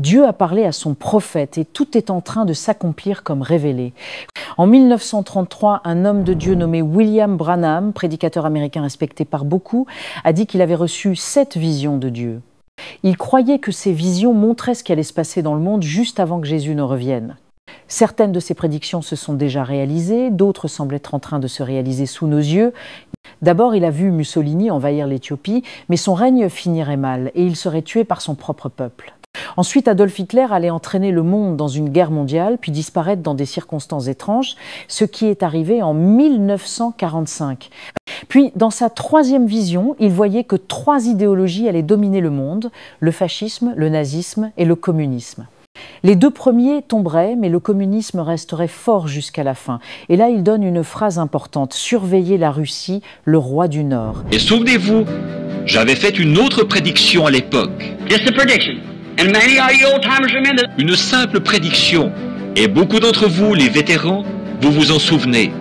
Dieu a parlé à son prophète et tout est en train de s'accomplir comme révélé. En 1933, un homme de Dieu nommé William Branham, prédicateur américain respecté par beaucoup, a dit qu'il avait reçu 7 visions de Dieu. Il croyait que ces visions montraient ce qui allait se passer dans le monde juste avant que Jésus ne revienne. Certaines de ces prédictions se sont déjà réalisées, d'autres semblent être en train de se réaliser sous nos yeux. D'abord, il a vu Mussolini envahir l'Éthiopie, mais son règne finirait mal et il serait tué par son propre peuple. Ensuite, Adolf Hitler allait entraîner le monde dans une guerre mondiale, puis disparaître dans des circonstances étranges, ce qui est arrivé en 1945. Puis, dans sa 3e vision, il voyait que 3 idéologies allaient dominer le monde, le fascisme, le nazisme et le communisme. Les 2 premiers tomberaient, mais le communisme resterait fort jusqu'à la fin. Et là, il donne une phrase importante, « Surveillez la Russie, le roi du Nord ». Et souvenez-vous, j'avais fait une autre prédiction à l'époque. Une simple prédiction. Et beaucoup d'entre vous, les vétérans, vous vous en souvenez.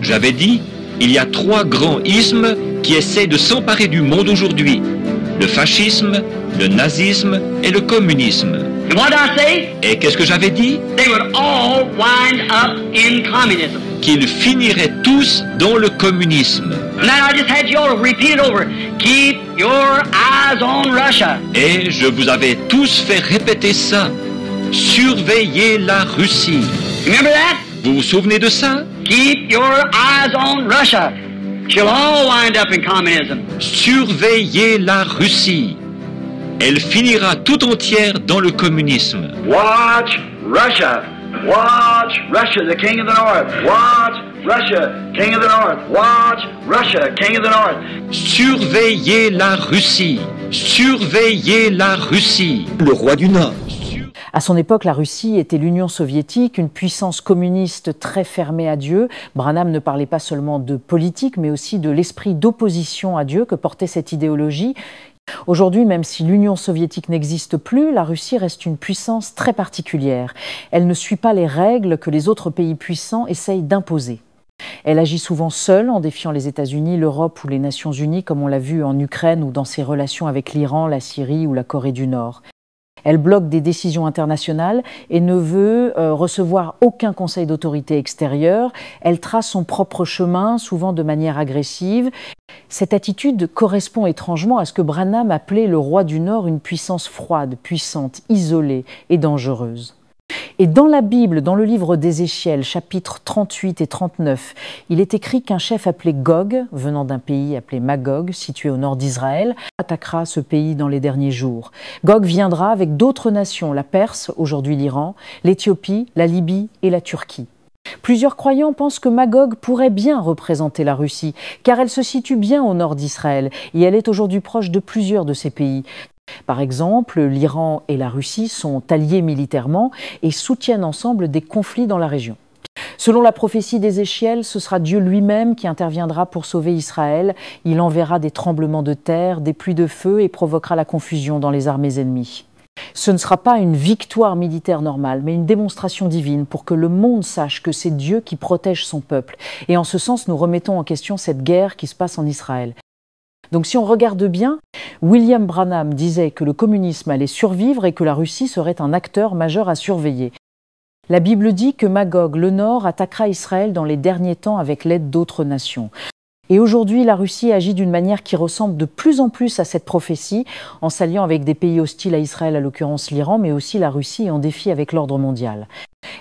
J'avais dit, il y a 3 grands ismes qui essaient de s'emparer du monde aujourd'hui. Le fascisme, le nazisme et le communisme. Et qu'est-ce que j'avais dit? Qu'ils finiraient tous dans le communisme. Et je vous avais tous fait répéter ça. Surveillez la Russie. Vous vous souvenez de ça? Keep your eyes on Russia. She'll all wind up in communism. Surveillez la Russie. Elle finira tout entière dans le communisme. Watch Russia. Watch Russia, the king of the north. Watch Russia, king of the north. Watch Russia, king of the north. Surveillez la Russie. Surveillez la Russie. Le roi du Nord. À son époque, la Russie était l'Union soviétique, une puissance communiste très fermée à Dieu. Branham ne parlait pas seulement de politique, mais aussi de l'esprit d'opposition à Dieu que portait cette idéologie. Aujourd'hui, même si l'Union soviétique n'existe plus, la Russie reste une puissance très particulière. Elle ne suit pas les règles que les autres pays puissants essayent d'imposer. Elle agit souvent seule en défiant les États-Unis, l'Europe ou les Nations Unies, comme on l'a vu en Ukraine ou dans ses relations avec l'Iran, la Syrie ou la Corée du Nord. Elle bloque des décisions internationales et ne veut recevoir aucun conseil d'autorité extérieure. Elle trace son propre chemin, souvent de manière agressive. Cette attitude correspond étrangement à ce que Branham appelait le roi du Nord une puissance froide, puissante, isolée et dangereuse. Et dans la Bible, dans le livre d'Ézéchiel, chapitres 38 et 39, il est écrit qu'un chef appelé Gog, venant d'un pays appelé Magog, situé au nord d'Israël, attaquera ce pays dans les derniers jours. Gog viendra avec d'autres nations, la Perse, aujourd'hui l'Iran, l'Éthiopie, la Libye et la Turquie. Plusieurs croyants pensent que Magog pourrait bien représenter la Russie, car elle se situe bien au nord d'Israël et elle est aujourd'hui proche de plusieurs de ces pays. Par exemple, l'Iran et la Russie sont alliés militairement et soutiennent ensemble des conflits dans la région. Selon la prophétie d'Ézéchiel, ce sera Dieu lui-même qui interviendra pour sauver Israël. Il enverra des tremblements de terre, des pluies de feu et provoquera la confusion dans les armées ennemies. Ce ne sera pas une victoire militaire normale, mais une démonstration divine pour que le monde sache que c'est Dieu qui protège son peuple. Et en ce sens, nous remettons en question cette guerre qui se passe en Israël. Donc si on regarde bien, William Branham disait que le communisme allait survivre et que la Russie serait un acteur majeur à surveiller. La Bible dit que Magog, le Nord, attaquera Israël dans les derniers temps avec l'aide d'autres nations. Et aujourd'hui, la Russie agit d'une manière qui ressemble de plus en plus à cette prophétie, en s'alliant avec des pays hostiles à Israël, à l'occurrence l'Iran, mais aussi la Russie en défi avec l'ordre mondial.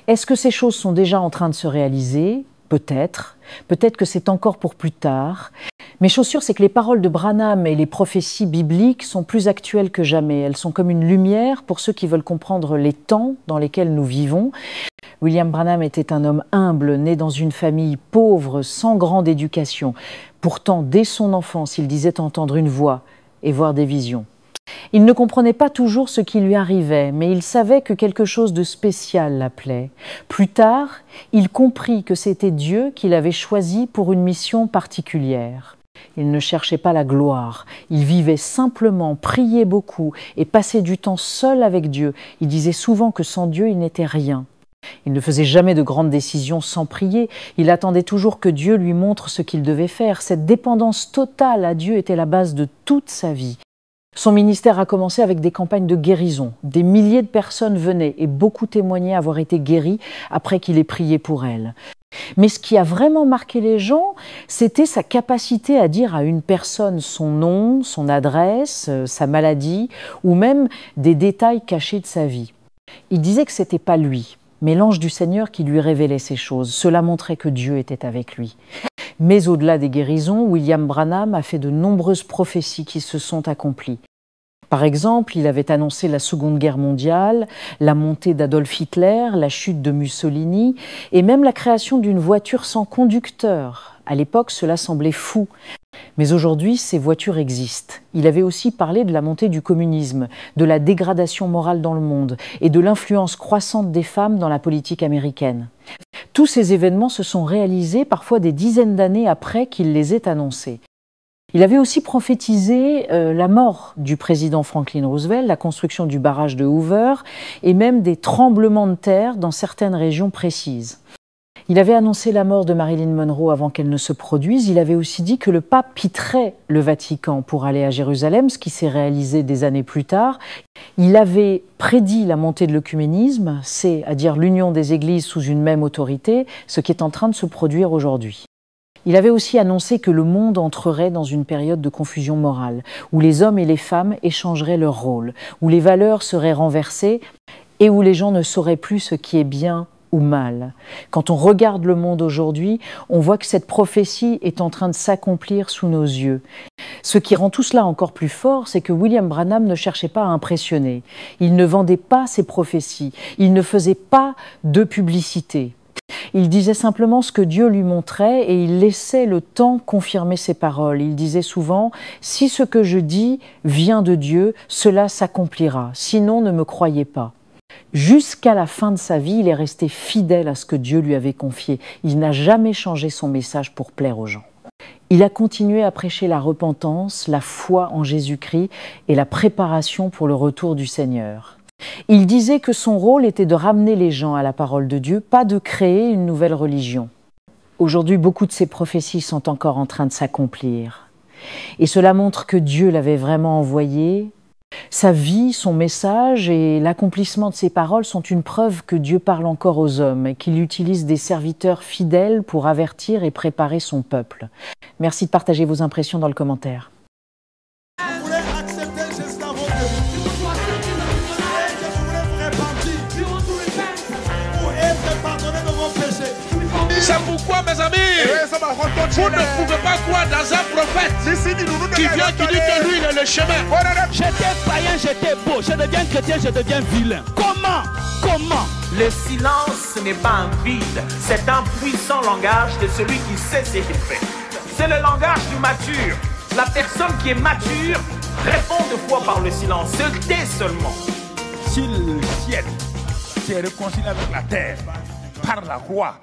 Est-ce que ces choses sont déjà en train de se réaliser ? Peut-être. Peut-être que c'est encore pour plus tard. Mais chose sûre, c'est que les paroles de Branham et les prophéties bibliques sont plus actuelles que jamais. Elles sont comme une lumière pour ceux qui veulent comprendre les temps dans lesquels nous vivons. William Branham était un homme humble, né dans une famille pauvre, sans grande éducation. Pourtant, dès son enfance, il disait entendre une voix et voir des visions. Il ne comprenait pas toujours ce qui lui arrivait, mais il savait que quelque chose de spécial l'appelait. Plus tard, il comprit que c'était Dieu qui l'avait choisi pour une mission particulière. Il ne cherchait pas la gloire, il vivait simplement, priait beaucoup et passait du temps seul avec Dieu. Il disait souvent que sans Dieu, il n'était rien. Il ne faisait jamais de grandes décisions sans prier. Il attendait toujours que Dieu lui montre ce qu'il devait faire. Cette dépendance totale à Dieu était la base de toute sa vie. Son ministère a commencé avec des campagnes de guérison. Des milliers de personnes venaient et beaucoup témoignaient avoir été guéries après qu'il ait prié pour elles. Mais ce qui a vraiment marqué les gens, c'était sa capacité à dire à une personne son nom, son adresse, sa maladie, ou même des détails cachés de sa vie. Il disait que ce n'était pas lui, mais l'ange du Seigneur qui lui révélait ces choses. Cela montrait que Dieu était avec lui. Mais au-delà des guérisons, William Branham a fait de nombreuses prophéties qui se sont accomplies. Par exemple, il avait annoncé la Seconde Guerre mondiale, la montée d'Adolf Hitler, la chute de Mussolini et même la création d'une voiture sans conducteur. À l'époque, cela semblait fou. Mais aujourd'hui, ces voitures existent. Il avait aussi parlé de la montée du communisme, de la dégradation morale dans le monde et de l'influence croissante des femmes dans la politique américaine. Tous ces événements se sont réalisés parfois des dizaines d'années après qu'il les ait annoncés. Il avait aussi prophétisé la mort du président Franklin Roosevelt, la construction du barrage de Hoover et même des tremblements de terre dans certaines régions précises. Il avait annoncé la mort de Marilyn Monroe avant qu'elle ne se produise. Il avait aussi dit que le pape quitterait le Vatican pour aller à Jérusalem, ce qui s'est réalisé des années plus tard. Il avait prédit la montée de l'œcuménisme, c'est-à-dire l'union des églises sous une même autorité, ce qui est en train de se produire aujourd'hui. Il avait aussi annoncé que le monde entrerait dans une période de confusion morale, où les hommes et les femmes échangeraient leurs rôles, où les valeurs seraient renversées et où les gens ne sauraient plus ce qui est bien ou mal. Quand on regarde le monde aujourd'hui, on voit que cette prophétie est en train de s'accomplir sous nos yeux. Ce qui rend tout cela encore plus fort, c'est que William Branham ne cherchait pas à impressionner. Il ne vendait pas ses prophéties, il ne faisait pas de publicité. Il disait simplement ce que Dieu lui montrait et il laissait le temps confirmer ses paroles. Il disait souvent « Si ce que je dis vient de Dieu, cela s'accomplira. Sinon, ne me croyez pas. » Jusqu'à la fin de sa vie, il est resté fidèle à ce que Dieu lui avait confié. Il n'a jamais changé son message pour plaire aux gens. Il a continué à prêcher la repentance, la foi en Jésus-Christ et la préparation pour le retour du Seigneur. Il disait que son rôle était de ramener les gens à la parole de Dieu, pas de créer une nouvelle religion. Aujourd'hui, beaucoup de ces prophéties sont encore en train de s'accomplir. Et cela montre que Dieu l'avait vraiment envoyé. Sa vie, son message et l'accomplissement de ses paroles sont une preuve que Dieu parle encore aux hommes et qu'il utilise des serviteurs fidèles pour avertir et préparer son peuple. Merci de partager vos impressions dans le commentaire. C'est pourquoi, mes amis, vous ne pouvez pas croire dans un prophète qui vient, qui dit que lui, il est le chemin. J'étais païen, j'étais beau. Je deviens chrétien, je deviens vilain. Comment? Le silence n'est pas un vide, c'est un puissant langage de celui qui sait ce qu'il fait. C'est le langage du mature. La personne qui est mature répond de foi par le silence, se tait seulement. Si le ciel s'est réconcilié avec la terre par la croix,